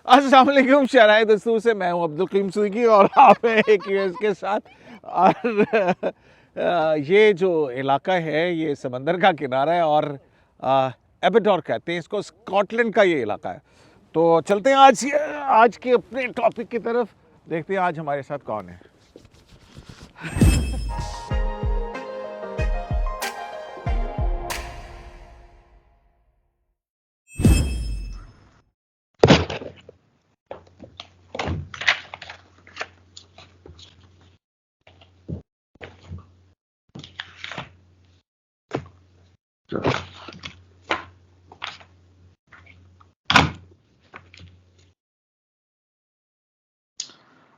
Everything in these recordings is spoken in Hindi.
अस्सलाम वालेकुम शराय दस्तूर से मैं हूं अब्दुल करीम सिद्दीकी और आप हैं एक यूएस के साथ। और ये जो इलाका है ये समंदर का किनारा है और एबेडोर कहते हैं इसको, स्कॉटलैंड का ये इलाका है। तो चलते हैं आज के अपने टॉपिक की तरफ, देखते हैं आज हमारे साथ कौन है।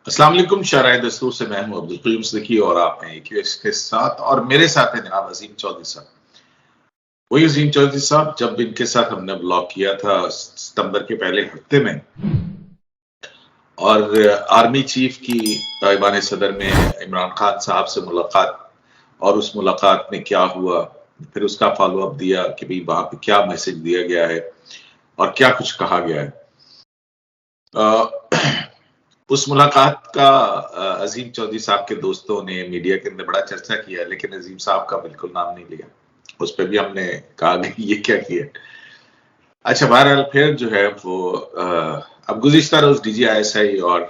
अस्सलाम वालेकुम शराय दस्तूर से मैं हूं अब्दुल करीम सिद्दीकी और आप हैं AQS के साथ और मेरे साथ है जनाब अजीम चौधरी साहब। वही अजीम चौधरी साहब जब इनके साथ हमने ब्लॉग किया था सितंबर के पहले हफ्ते में और आर्मी चीफ की ताइबान सदर में इमरान खान साहब से मुलाकात और उस मुलाकात में क्या हुआ, फिर उसका फॉलो अप दिया कि भाई वहां पे क्या मैसेज दिया गया है और क्या कुछ कहा गया है। उस मुलाकात का अजीम चौधरी साहब के दोस्तों ने मीडिया के अंदर बड़ा चर्चा किया, लेकिन अजीम साहब का बिल्कुल नाम नहीं लिया। उस पर भी हमने कहा कि ये क्या किया। अच्छा, बहरहाल फिर जो है वो अब गुज़िश्ता रोज DGISI और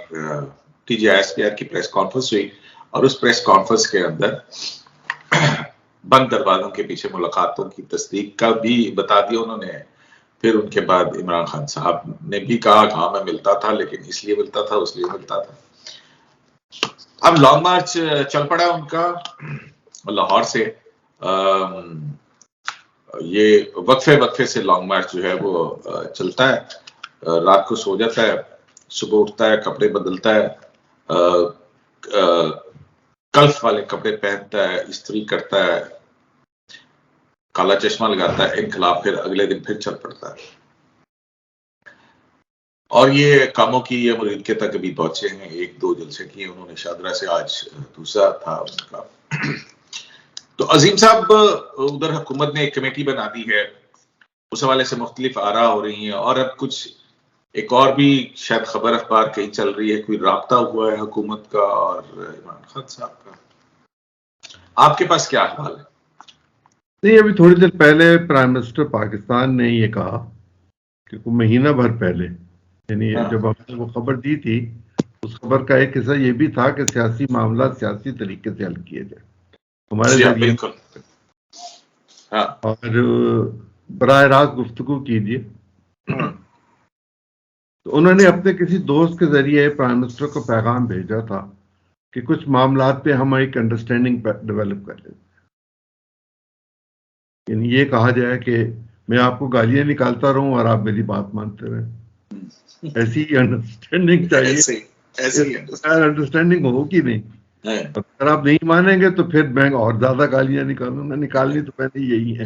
TGISPR की प्रेस कॉन्फ्रेंस हुई और उस प्रेस कॉन्फ्रेंस के अंदर बंद दरवाजों के पीछे मुलाकातों की तस्दीक का भी बता दिया उन्होंने। फिर उनके बाद इमरान खान साहब ने भी कहा कि हाँ मैं मिलता था, लेकिन इसलिए मिलता था उसलिए मिलता था। अब लॉन्ग मार्च चल पड़ा उनका लाहौर से। ये वक्फे से लॉन्ग मार्च जो है वो चलता है। रात को सो जाता है, सुबह उठता है, कपड़े बदलता है, कल्फ वाले कपड़े पहनता है, इस्त्री करता है, काला चश्मा लगाता है, इनकलाब, फिर अगले दिन फिर चल पड़ता है। और ये कामों की ये मुरीद के तक अभी पहुंचे हैं, 1-2 जलसे किए उन्होंने शादरा से, आज दूसरा था उनका। तो अजीम साहब उधर हुकूमत ने एक कमेटी बना दी है, उस हवाले से मुख्तलिफ आरा हो रही हैं और अब कुछ एक और भी शायद खबर अखबार कहीं चल रही है, कोई राब्ता हुआ है हुकूमत का और इमरान खान साहब का। आपके पास क्या अहवाल है? नहीं, अभी थोड़ी देर पहले प्राइम मिनिस्टर पाकिस्तान ने ये कहा कि कोई महीना भर पहले, यानी जब हमने वो खबर दी थी, उस खबर का एक हिस्सा ये भी था कि सियासी मामला सियासी तरीके से हल किए जाए हमारे जरिए और बराह रास्त गुफ्तगू कीजिए। तो उन्होंने अपने किसी दोस्त के जरिए प्राइम मिनिस्टर को पैगाम भेजा था कि कुछ मामलात पे हम एक अंडरस्टैंडिंग डेवलप कर लेते, यानी ये कहा जाए कि मैं आपको गालियां निकालता रहूं और आप मेरी बात मानते रहें। ऐसी अंडरस्टैंडिंग चाहिए। ऐसी अंडरस्टैंडिंग होगी नहीं, अगर आप नहीं मानेंगे तो फिर मैं और ज्यादा गालियां निकालूंगा। निकालनी तो मैंने यही है।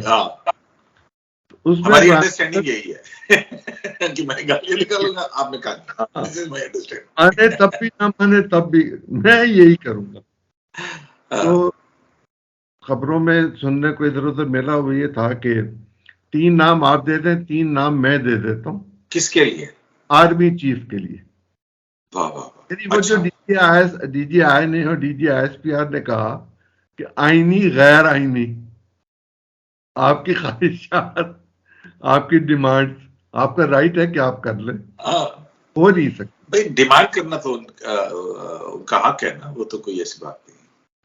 उसमें हमारी अंडरस्टैंडिंग यही है कि मैं गालियां निकालूंगा, आप में माने तब भी ना माने तब भी मैं यही करूंगा। तो खबरों में सुनने को इधर उधर मिला वो ये था कि 3 नाम आप दे दें, 3 नाम मैं दे देता हूँ। किसके लिए? आर्मी चीफ के लिए। वाह। वो जो DGI ने और DGISPR ने कहा कि आईनी गैर आईनी, आपकी ख्वाहिशात, आपकी डिमांड, आपका राइट है कि आप कर लें, हो नहीं सकता। भाई डिमांड करना तो उनका हक है ना, वो तो कोई ऐसी बात नहीं।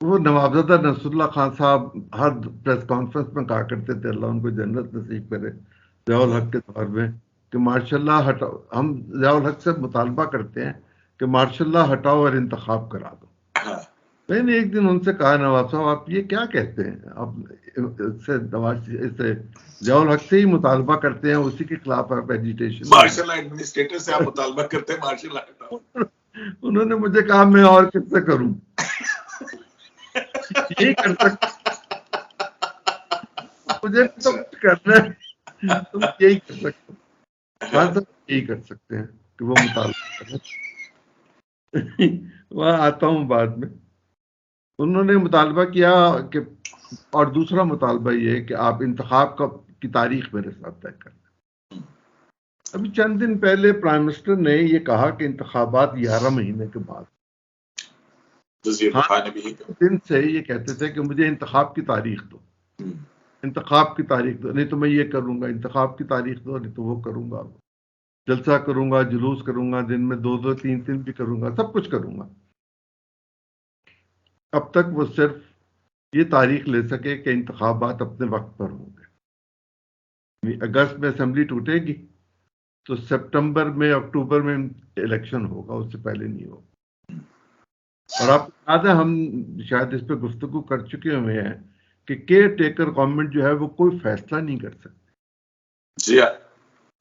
वो नवाबजादा नसरुल्लाह खान साहब हर प्रेस कॉन्फ्रेंस में कहा करते थे, अल्लाह उनको जन्नत नसीब करे, ज़ियाउल हक के तौर में, कि मार्शल लॉ हटाओ। हम ज़ियाउल हक से मुतालबा करते हैं कि मार्शल लॉ हटाओ और इंतखाब करा दो। मैंने एक दिन उनसे कहा, नवाब साहब आप ये क्या कहते हैं? आप इससे ज़ियाउल हक से ही मुतालबा करते हैं, उसी के खिलाफ आप एजिटेशन। मार्शल लॉ एडमिनिस्ट्रेटर से आप मुतालबा करते हैं मार्शल लॉ हटाओ। उन्होंने मुझे कहा मैं और किससे करूं? यही कर सकते, मुझे तो कुछ करना है, तुम यही कर सकते हो। हाँ, सब यही कर सकते हैं कि वो मुतालबा करें। वहां आता हूं बाद में। उन्होंने मुतालबा किया कि, और दूसरा मुतालबा ये है कि आप इंतखाब की तारीख मेरे साथ तय करें। अभी चंद दिन पहले प्राइम मिनिस्टर ने ये कहा कि इंतखाबात 11 महीने के बाद। वज़ीर हाँ, दिफा ने भी कहा। दिन से ये कहते थे कि मुझे इंतखाब की तारीख दो, इंतखाब की तारीख दो, नहीं तो मैं ये करूंगा, इंतखाब की तारीख दो, नहीं तो वो करूंगा, जलसा करूंगा, जुलूस करूंगा, दिन में 2-2 3-3 भी करूंगा, सब कुछ करूंगा। अब तक वो सिर्फ ये तारीख ले सके कि इंतखाबात अपने वक्त पर होंगे। अगस्त में असेंबली टूटेगी तो सितंबर में, अक्टूबर में इलेक्शन होगा, उससे पहले नहीं होगा। और आपको याद है, हम शायद इस पर गुफ्तगू कर चुके हुए हैं कि केयर टेकर गवर्नमेंट जो है वो कोई फैसला नहीं कर सकती। जी हाँ।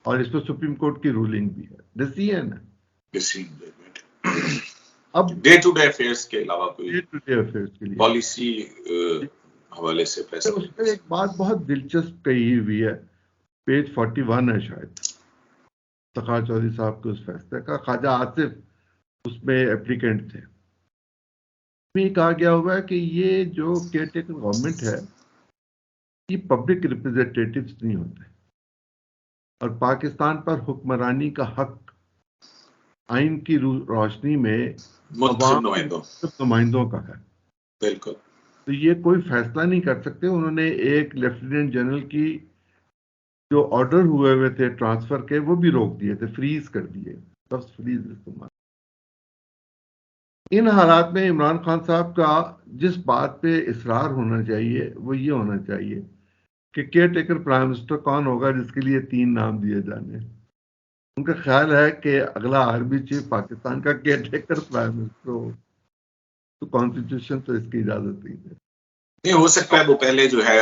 और इस पर सुप्रीम कोर्ट की रूलिंग भी है, डिसीजन है। अब डे टू डे अफेयर्स के अलावा कोई डे टू डे अफेयर्स के लिए पॉलिसी हवाले से फैसला नहीं उसमें एक बात बहुत दिलचस्प कही हुई है, पेज 41 है शायद, तखार चौधरी साहब के उस फैसले का, ख्वाजा आसिफ उसमें एप्लीकेंट थे। में कहा गया हुआ है कि ये जो केयर टेकर गवर्नमेंट है ये पब्लिक रिप्रेजेंटेटिव्स नहीं होते, और पाकिस्तान पर हुक्मरानी का हक आइन की रोशनी में मुंतखब नुमाइंदों का है। बिल्कुल। तो ये कोई फैसला नहीं कर सकते। उन्होंने एक लेफ्टिनेंट जनरल की जो ऑर्डर हुए थे ट्रांसफर के, वो भी रोक दिए थे, फ्रीज कर दिए, बस फ्रीज इस्तेमाल। इन हालात में इमरान खान साहब का जिस बात पे इसरार होना चाहिए वो ये होना चाहिए कि केयर टेकर प्राइम मिनिस्टर कौन होगा जिसके लिए 3 नाम दिए जाने। उनका ख्याल है कि अगला आर्मी चीफ पाकिस्तान का केयर टेकर प्राइम मिनिस्टर हो, तो कॉन्स्टिट्यूशन तो इसकी इजाजत नहीं है। नहीं हो सकता है वो पहले जो है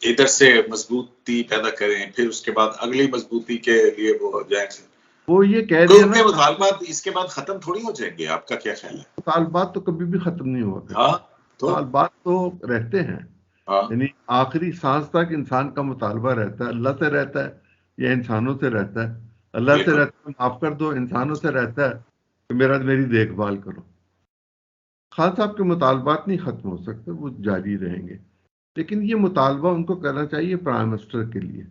इधर से मजबूती पैदा करें, फिर उसके बाद अगली मजबूती के लिए वो जाएंगे। वो ये कह तो दिया उनके ना, मुतालबात इसके बाद खत्म थोड़ी हो जाएंगे, आपका क्या ख्याल है? मुतालबात तो कभी भी खत्म नहीं हुआ करते। हाँ, तो मुतालबात तो रहते हैं, हाँ, यानी आखिरी सांस तक इंसान का मुतालबा रहता है। अल्लाह से रहता है या इंसानों से रहता है? अल्लाह से बिल्कुल। रहता है माफ कर दो, इंसानों से रहता है कि मेरी देखभाल करो। खान साहब के मुतालबात नहीं खत्म हो सकते, वो जारी रहेंगे, लेकिन ये मुतालबा उनको करना चाहिए प्राइम मिनिस्टर के लिए,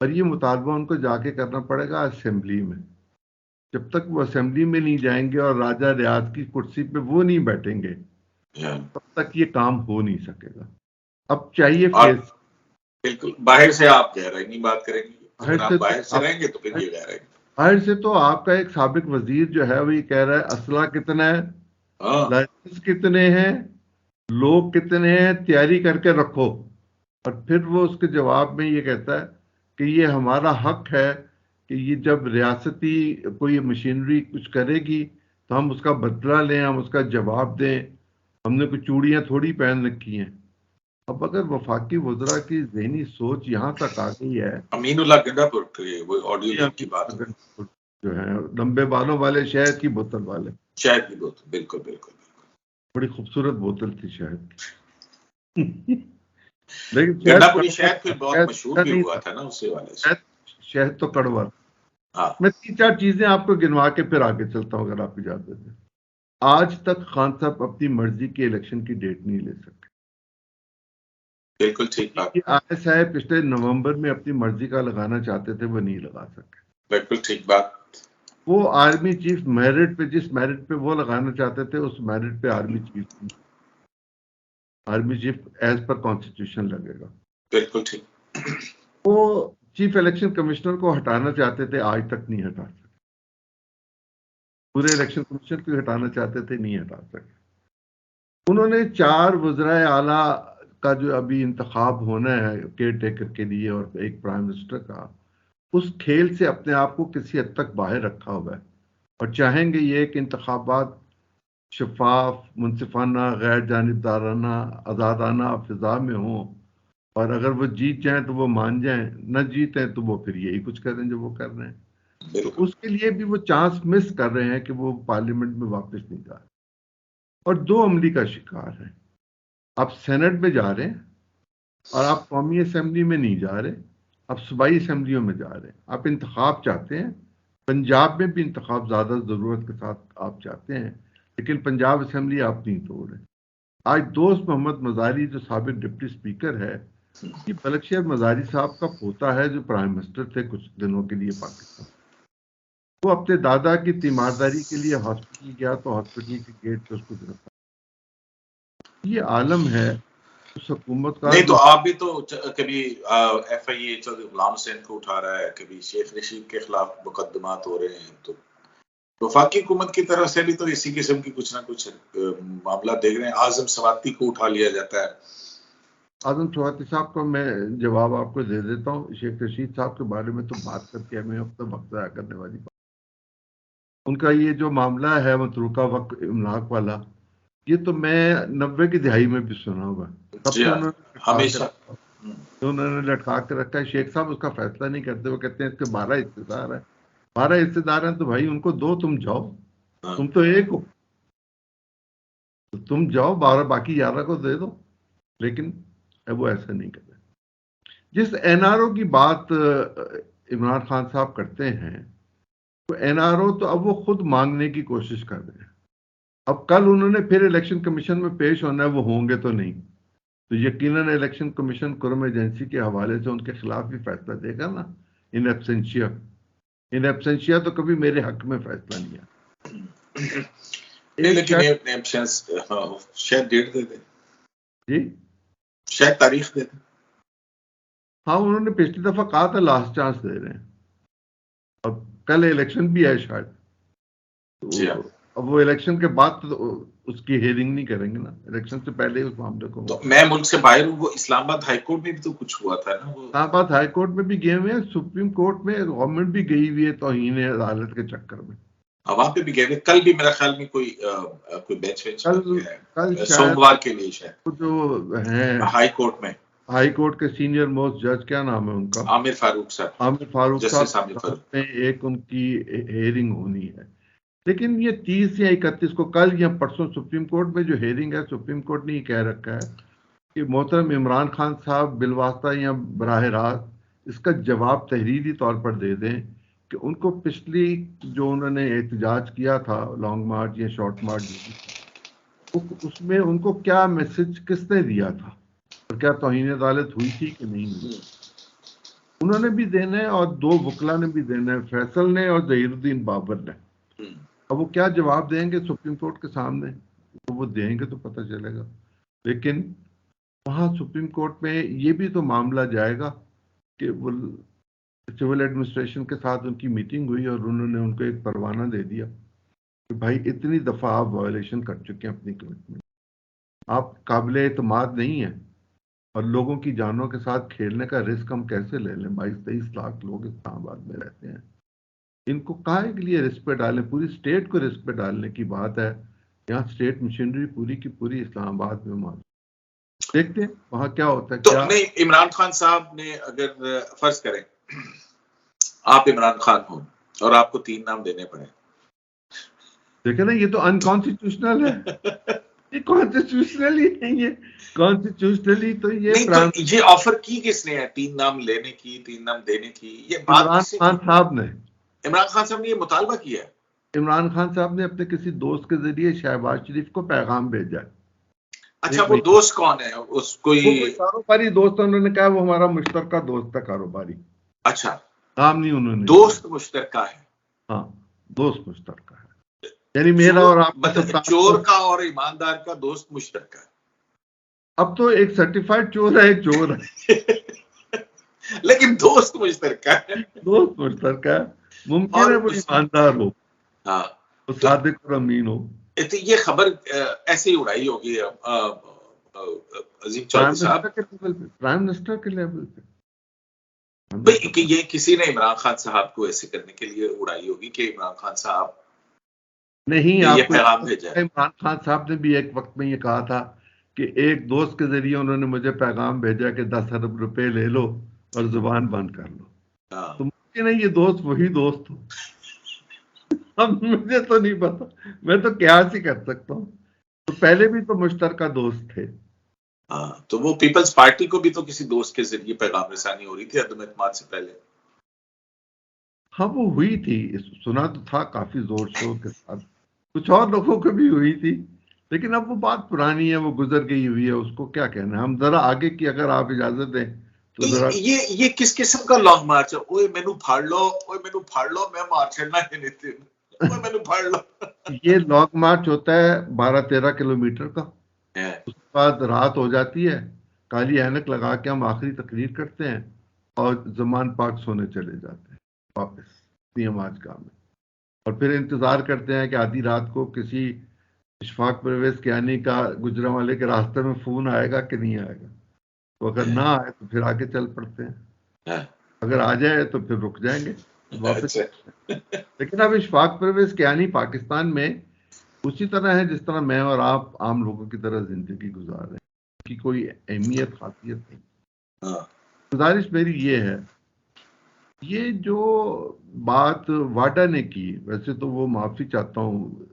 और ये मुतालबा उनको जाके करना पड़ेगा असेंबली में। जब तक वो असेंबली में नहीं जाएंगे और राजा रियाद की कुर्सी पे वो नहीं बैठेंगे, तब तक ये काम हो नहीं सकेगा। अब चाहिए फेस। बिल्कुल, बाहर से आप गहराई बात करेंगे, अगर आप बाहर से रहेंगे तो फिर ये गहराई। बाहर से तो आपका एक साबिक वजीर जो है वो ये कह रहा है असला कितना है, लाइसेंस कितने हैं, लोग कितने हैं, तैयारी करके रखो। और फिर वो उसके जवाब में ये कहता है कि ये हमारा हक है कि ये जब रियासती कोई मशीनरी कुछ करेगी तो हम उसका बदला लें, हम उसका जवाब दें, हमने कुछ चूड़ियां थोड़ी पहन रखी हैं। अब अगर वफाकी वज़रा की ज़हनी सोच यहाँ तक आ गई है, अमीनुल्लाह गंडापुर के वो ऑडियो लिंक की बात जो है लंबे बालों वाले शहद की बोतल वाले, शहद की बोतल, बिल्कुल बिल्कुल बिल्कुल, बड़ी खूबसूरत बोतल थी शहद की। लेकिन गंडापुरी शहद फिर बहुत मशहूर भी हुआ था ना उससे वाले से। शहद तो कड़वा। हाँ। मैं 3-4 चीजें आपको गिनवा के फिर आगे चलता हूं अगर आप इजाजत दें। आज तक खान साहब अपनी मर्जी की इलेक्शन की डेट नहीं ले सके। बिल्कुल ठीक बात। ISI पिछले नवंबर में अपनी मर्जी का लगाना चाहते थे, वो नहीं लगा सके। बिल्कुल ठीक बात। वो आर्मी चीफ मेरिट पे, जिस मेरिट पे वो लगाना चाहते थे उस मेरिट पे army chief as per constitution लगेगा। बिल्कुल ठीक। वो चीफ इलेक्शन कमिश्नर को हटाना चाहते थे, आज तक नहीं हटा सके। पूरे इलेक्शन कमीशन को हटाना चाहते थे, नहीं हटा सके। उन्होंने 4 वज़राए आला का जो अभी इंतखाब होना है केयर टेकर के लिए और एक प्राइम मिनिस्टर का, उस खेल से अपने आप को किसी हद तक बाहर रखा हुआ है, और चाहेंगे ये कि इंतखाबात शफाफ, मुनसिफाना, गैर जानिबदाराना, आज़ादाना फिजा में हों, और अगर वो जीत जाएं तो वो मान जाएं, न जीतें तो वो फिर यही कुछ करें जो वो कर रहे हैं। तो उसके लिए भी वो चांस मिस कर रहे हैं कि वो पार्लियामेंट में वापस नहीं जा रहे, और 2 अमली का शिकार है। आप सेनेट में जा रहे हैं और आप कौमी असेंबली में नहीं जा रहे, आप सूबाई असेंबलियों में जा रहे हैं। आप इंतखाब चाहते हैं, पंजाब में भी इंतखाब ज़्यादा ज़रूरत के साथ आप चाहते हैं, लेकिन पंजाब असेंबली आप नहीं तोड़ रहे। आज दोस्त मोहम्मद मजारी जो साबिक डिप्टी स्पीकर है, कि मलिक शेर मजारी साहब का पोता है जो प्राइम मिनिस्टर थे कुछ दिनों के लिए पाकिस्तान। वो अपने दादा की तीमारदारी के लिए हॉस्पिटल गया तो हॉस्पिटल के गेट पे उसको गिरफ्तार। ये आलम है उस हुकूमत का नहीं तो जो आप भी तो कभी FIA चौधरी गुलाम हुसैन को उठा रहा है, कभी शेख रशीद के खिलाफ मुकदमात हो रहे हैं, तो वफाकी हुकूमत की तरफ से भी तो इसी किस्म की कुछ ना कुछ मामला देख रहे हैं। आजम सवाती को उठा लिया जाता है। आजम सवाती साहब को मैं जवाब आपको दे देता हूँ। शेख रशीद साहब के बारे में तो बात करके हमें अब तो वक्त ज़ाया करने वाली बात। उनका ये जो मामला है मतरूका वक्त इमलाक वाला, ये तो मैं 90 की दिहाई में भी सुना हुआ। तब जी से हाँ, हमेशा उन्होंने लटका के रखा है। शेख साहब उसका फैसला नहीं करते। वो कहते हैं इसके 12 हिस्सेदार है, 12 हिस्सेदार हैं तो भाई उनको दो, तुम जाओ, तुम तो एक हो, तो तुम जाओ 12 बाकी 11 को दे दो। लेकिन अब वो ऐसा नहीं कर रहे। जिस NRO की बात इमरान खान साहब करते हैं, तो NRO तो अब वो खुद मांगने की कोशिश कर रहे हैं। अब कल उन्होंने फिर इलेक्शन कमीशन में पेश होना है, वो होंगे तो नहीं, तो यकीनन इलेक्शन कमीशन कुरम एजेंसी के हवाले से उनके खिलाफ भी फैसला देगा ना, इन एब्सेंशिया। इन एब्सेंशिया तो कभी मेरे हक में फैसला नहीं आया। नहीं, लेकिन शायद डेट दे दे, जी शायद तारीख दे दे। हाँ, उन्होंने पिछली दफा कहा था लास्ट चांस दे रहे हैं। अब कल इलेक्शन भी है शायद, जी हाँ। तो अब वो इलेक्शन के बाद तो उसकी हेयरिंग नहीं करेंगे ना, इलेक्शन से पहले ही उस मामले को। तो मैं मुल्क से बाहर हूँ, वो इस्लामाबाद हाई कोर्ट में भी तो कुछ हुआ था ना, वो इस्लामाबाद हाई कोर्ट में भी गए हुए हैं, सुप्रीम कोर्ट में गवर्नमेंट भी गई हुई है तौहीन अदालत के चक्कर में। वहां पे भी गए। कल भी मेरा ख्याल में कोई बेंच वेंच कल सोमवार के लिए शायद जो है हाई कोर्ट में, हाई कोर्ट के सीनियर मोस्ट जज, क्या नाम है उनका, आमिर फारूक साहब, आमिर फारूक जस्टिस आमिर साहब फारूक। में एक उनकी हेयरिंग होनी है। लेकिन ये 30 या 31 को, कल या परसों सुप्रीम कोर्ट में जो हेयरिंग है, सुप्रीम कोर्ट ने ये कह रखा है कि मोहतरम इमरान खान साहब बिलवास्ता या बराह रास्त इसका जवाब तहरीरी तौर पर दे दें कि उनको पिछली जो उन्होंने एहतजाज किया था, लॉन्ग मार्च या शॉर्ट मार्च, उसमें उनको क्या मैसेज किसने दिया था और क्या तौहीन अदालत हुई थी कि नहीं हुई। उन्होंने भी देना है और दो वकला ने भी देना है, फैसल ने और जहीरुद्दीन बाबर ने। अब वो क्या जवाब देंगे सुप्रीम कोर्ट के सामने, तो वो देंगे तो पता चलेगा। लेकिन वहाँ सुप्रीम कोर्ट में ये भी तो मामला जाएगा कि वो सिविल एडमिनिस्ट्रेशन के साथ उनकी मीटिंग हुई और उन्होंने उनको एक परवाना दे दिया कि भाई इतनी दफ़ा आप वायलेशन कर चुके हैं अपनी कमिटमेंट, आप काबिल एतमाद नहीं है और लोगों की जानों के साथ खेलने का रिस्क हम कैसे ले लें। 22-23 लाख लोग इस्लामाबाद में रहते हैं, इनको काहे के लिए रिस्क पे डालें, पूरी स्टेट को रिस्क पे डालने की बात है। यहाँ स्टेट मशीनरी पूरी की पूरी इस्लामाबाद में मौजूद। देखते हैं वहां क्या होता है। तो क्या नहीं, इमरान खान साहब ने, अगर फर्ज करें आप इमरान खान हो और आपको 3 नाम देने पड़े, देखे ना, ये तो अनकॉन्स्टिट्यूशनल है। ये कॉन्स्टिट्यूशनली नहीं है, कॉन्स्टिट्यूशनली तो ये नहीं तो ये ऑफर की किसने है, 3 नाम लेने की, 3 नाम देने की, ये बात इमरान किसने खान की? साहब ने। इमरान खान साहब ने ये मुतालबा किया है। इमरान खान साहब ने अपने किसी दोस्त के जरिए शहबाज शरीफ को पैगाम भेजा है। अच्छा, वो दोस्त कौन है? उस वो कोई कारोबारी दोस्त है, उन्होंने कहा वो हमारा मुश्तरका दोस्त है कारोबारी। अच्छा, नाम नहीं उन्होंने दोस्त मुश्तरका है। हाँ, दोस्त मुश्तरका है, यानी मेरा और आपका मतलब चोर का और ईमानदार का दोस्त मुश्तरका है। अब तो एक सर्टिफाइड चोर है, एक चोर है। लेकिन दोस्त मुश्तरका है। दोस्त मुश्तरका है, मुमकिन है वो ईमानदार हो, हाँ, वो सादिक और अमीन हो। तो ये खबर ऐसे ही उड़ाई होगी अजीम चौधरी साहब, प्राइम मिनिस्टर के लेवल पे भाई, कि ये किसी ने इमरान खान साहब को ऐसे करने के लिए उड़ाई होगी कि इमरान खान साहब नहीं, ये पैगाम भेजा है। इमरान खान साहब ने भी एक वक्त में ये कहा था कि एक दोस्त के जरिए उन्होंने मुझे पैगाम भेजा कि 10 अरब रुपए ले लो और जुबान बंद कर लो। तो मुमकिन है ये दोस्त वही दोस्त हो। अब मुझे तो नहीं पता, मैं तो क्यास ही कर सकता हूँ। तो पहले भी तो मुश्तरका दोस्त थे। हाँ, तो वो पीपल्स पार्टी को भी तो किसी दोस्त के जरिए पैगाम रसानी हो रही थी अदम एतमाद से पहले। हाँ, वो हुई थी, सुना तो था काफी जोर शोर के साथ, कुछ और लोगों को भी हुई थी, लेकिन अब वो बात पुरानी है, वो गुजर गई हुई है, उसको क्या कहना है। हम जरा आगे की अगर आप इजाजत दें तो जरा। ये किस किस्म का लॉन्ग मार्च है? ओए मैनू फाड़ लो, ओए मैनू फाड़ लो, मैं मार छड़ना है नहीं, ओए मैनू फाड़ लो। ये लॉन्ग मार्च होता है 12-13 किलोमीटर का। उसके बाद रात हो जाती है, काली ऐनक लगा के हम आखिरी तकरीर करते हैं और जमान पाक सोने चले जाते हैं वापस नमाज गाह में। और फिर इंतजार करते हैं कि आधी रात को किसी इशफाक परवेज कियानी का गुजरांवाले के रास्ते में फोन आएगा कि नहीं आएगा। तो अगर ना आए तो फिर आगे चल पड़ते हैं, अगर आ जाए तो फिर रुक जाएंगे वापस। लेकिन अब इशफाक परवेज कियानी पाकिस्तान में उसी तरह है जिस तरह मैं और आप आम लोगों की तरह जिंदगी गुजार रहे हैं, कि कोई अहमियत खासियत नहीं। गुजारिश मेरी ये है, ये जो बात वाडा ने की, वैसे तो वो माफी चाहता हूँ,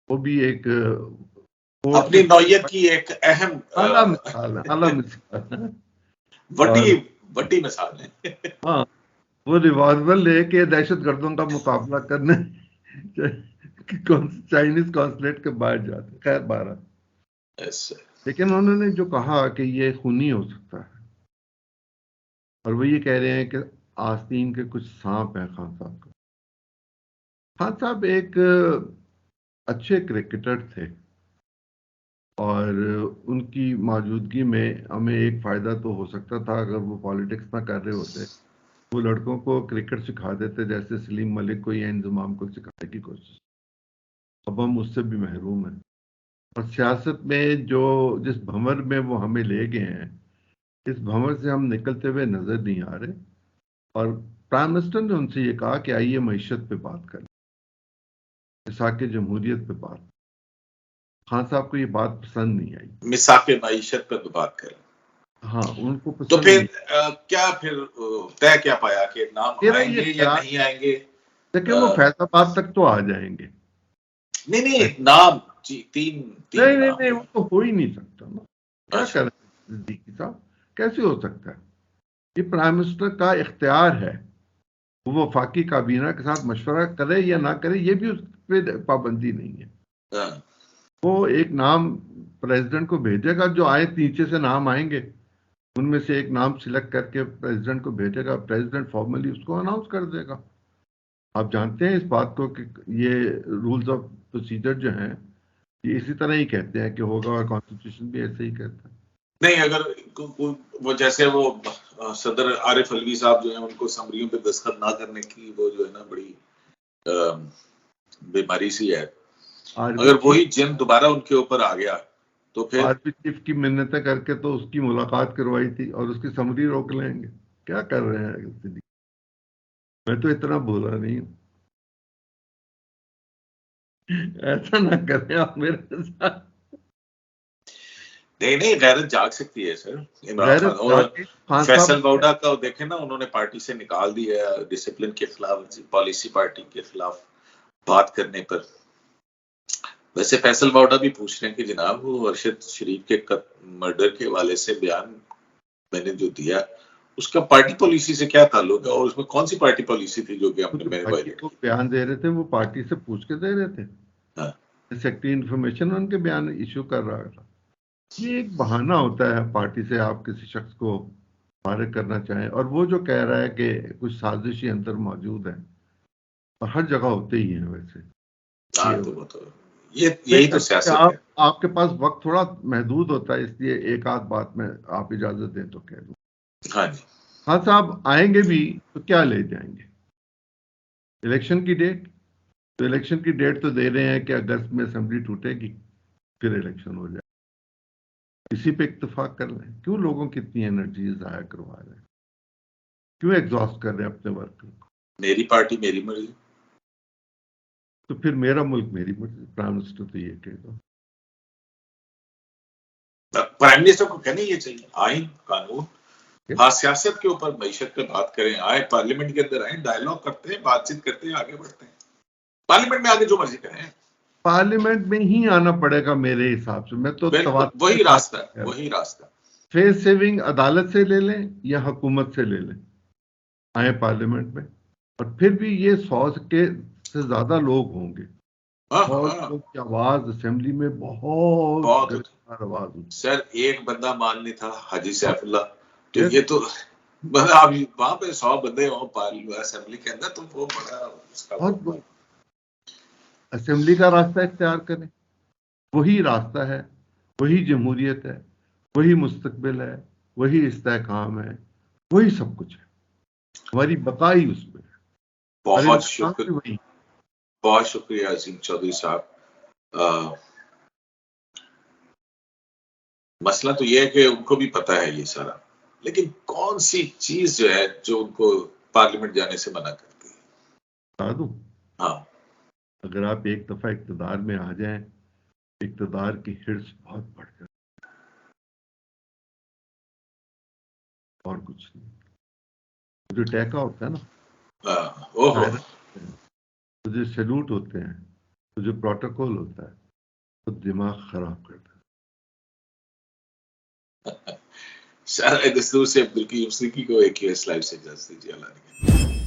वो भी एक अपनी नौयत की एक अहम आला मिसाल है, आला मिसाल है। बड़ी मिसाल है। हाँ, वो रिवॉल्वर लेके दहशतगर्दों का मुकाबला करने चाइनीज कॉन्सुलेट के बाहर जाते। खैर बारह, लेकिन उन्होंने जो कहा कि ये खूनी हो सकता है, और वो ये कह रहे हैं कि आस्तीन के कुछ सांप हैं खान साहब का। खान साहब एक अच्छे क्रिकेटर थे और उनकी मौजूदगी में हमें एक फायदा तो हो सकता था, अगर वो पॉलिटिक्स ना कर रहे होते, वो लड़कों को क्रिकेट सिखा देते जैसे सलीम मलिक को या इंजमाम को सिखाने की कोशिश। अब हम उससे भी महरूम हैं, और सियासत में जो जिस भंवर में वो हमें ले गए हैं, इस भंवर से हम निकलते हुए नजर नहीं आ रहे। और प्राइम मिनिस्टर ने उनसे ये कहा कि आइए मईशत पे बात करें, मिसाक जमहूरियत पे बात। खान साहब को ये बात पसंद नहीं आई, मिसाक मईशत पे बात करें। हाँ, उनको पसंद तो फिर नहीं। क्या फिर तय क्या पाया कि नाम आएंगे या नहीं आएंगे? देखिए वो फैसलाबाद तक तो आ जाएंगे। नहीं नाम तीन नहीं नाम। नहीं, वो तो हो ही नहीं सकता ना। क्या कर रहे हैं सिद्दीकी साहब, कैसे हो सकता है? ये प्राइम मिनिस्टर का इख्तियार है, वो वफाकी काबीना के साथ मशवरा करे या ना करे, ये भी उस पर पाबंदी नहीं है। वो एक नाम प्रेसिडेंट को भेजेगा, जो आए नीचे से नाम आएंगे, उनमें से एक नाम सिलेक्ट करके प्रेसिडेंट को भेजेगा, प्रेसिडेंट फॉर्मली उसको अनाउंस कर देगा। आप जानते हैं इस बात को कि ये रूल्स ऑफ प्रोसीजर जो हैं, ये इसी तरह ही कहते हैं कि होगा, और कॉन्स्टिट्यूशन भी ऐसे ही कहता है। नहीं, अगर वो जैसे वो सदर आरिफ अलवी साहब जो है, उनको समरियों पे दस्तखत ना करने की वो जो है ना बड़ी बीमारी सी है, अगर वही जिन दोबारा उनके ऊपर आ गया तो फिर आर्मी चीफ की मिन्नतें करके तो उसकी मुलाकात करवाई थी, और उसकी समरी रोक लेंगे। क्या कर रहे हैं? मैं तो इतना भूला नहीं हूं। ऐसा ना करें आप मेरे साथ। नहीं गैरत जाग सकती है सर। इमरान खान और फैसल वाउडा का देखें ना, उन्होंने पार्टी से निकाल दिया डिसिप्लिन के खिलाफ, पॉलिसी पार्टी के खिलाफ बात करने पर। वैसे फैसल वाउडा भी पूछ रहे हैं कि जनाब वो अरशद शरीफ के मर्डर के हवाले से बयान मैंने जो दिया, उसका पार्टी पॉलिसी से क्या ताल्लुक है, और उसमें कौन सी पार्टी पॉलिसी थी जो कि हमने मैंने वायलेट की? बयान दे रहे थे, वो पार्टी से पूछ के दे रहे थे। सेक्रेटरी इंफॉर्मेशन उनके बयान इशू कर रहा था। ये एक बहाना होता है पार्टी से आप किसी शख्स को फारिग करना चाहें, और वो जो कह रहा है कि कुछ साजिशी अंदर मौजूद है, और हर जगह होते ही है वैसे। यही तो सियासत है। आपके पास वक्त थोड़ा महदूद होता है, इसलिए एक आध बात में आप इजाजत दें तो कह दूं। हाँ जी। हाँ साहब आएंगे भी तो क्या ले जाएंगे? इलेक्शन की डेट, तो इलेक्शन की डेट तो दे रहे हैं कि अगस्त में असेंबली टूटेगी, फिर इलेक्शन हो जाए। इसी पे इत्तेफाक कर लें। क्यों लोगों की इतनी एनर्जी जाया करवा रहे हैं? क्यों एग्जॉस्ट कर रहे हैं अपने वर्कर को? मेरी पार्टी मेरी मर्जी, तो फिर मेरा मुल्क मेरी मर्जी। प्राइम मिनिस्टर तो ये कहेगा। प्राइम मिनिस्टर को कहना ये चाहिए आइन कानून, हाँ सियासत के ऊपर मईशत पे बात करें, आए पार्लियामेंट के अंदर आए, डायलॉग करते हैं, बातचीत करते हैं, आगे बढ़ते हैं। पार्लियामेंट में आगे जो मर्जी करें, पार्लियामेंट में ही आना पड़ेगा मेरे हिसाब से। मैं तो वही रास्ता है, वही रास्ता। फेस सेविंग अदालत से ले लें या हुकूमत से ले लें, आए पार्लियामेंट में, और फिर भी ये 100 के से ज्यादा लोग होंगे, हाँ और हाँ लोग की आवाज असेंबली में बहुत बहुत दर्दनाक आवाज होती सर, एक बंदा मान नहीं था, हाजी सैफुल्लाह। तो है। ये तो मतलब आप वहां पे 100 बंदे हो पार्लियामेंट असेंबली के अंदर, तो वो बड़ा उसका बहुत लोग असेंबली का रास्ता इख्तियार करें, वही रास्ता है, वही जमहूरियत है, वही मुस्तकबिल है, वही इस्तेहकाम है, वही सब कुछ है। हमारी बका ही उसमें है और बहुत इंतकाम भी शुक्र वही। बहुत शुक्रिया अजीम चौधरी साहब। अ, मसला तो ये है कि उनको भी पता है ये सारा, लेकिन कौन सी चीज जो है जो उनको पार्लियामेंट जाने से मना करती है। बता दूं, हाँ अगर आप एक दफा इक्तदार में आ जाएं, इक्तदार की हिर्स बहुत बढ़ जाती है और कुछ नहीं। जो टैका होता है ना, ओहो दायरा होते हैं, तो जो सैल्यूट होते हैं, तो जो प्रोटोकॉल होता है, तो दिमाग खराब करता शायद दस्तूर से अब्दुल कीम सिद्दीकी को एक यूएस लाइव से इजाजत दीजिए। अल्लाह ने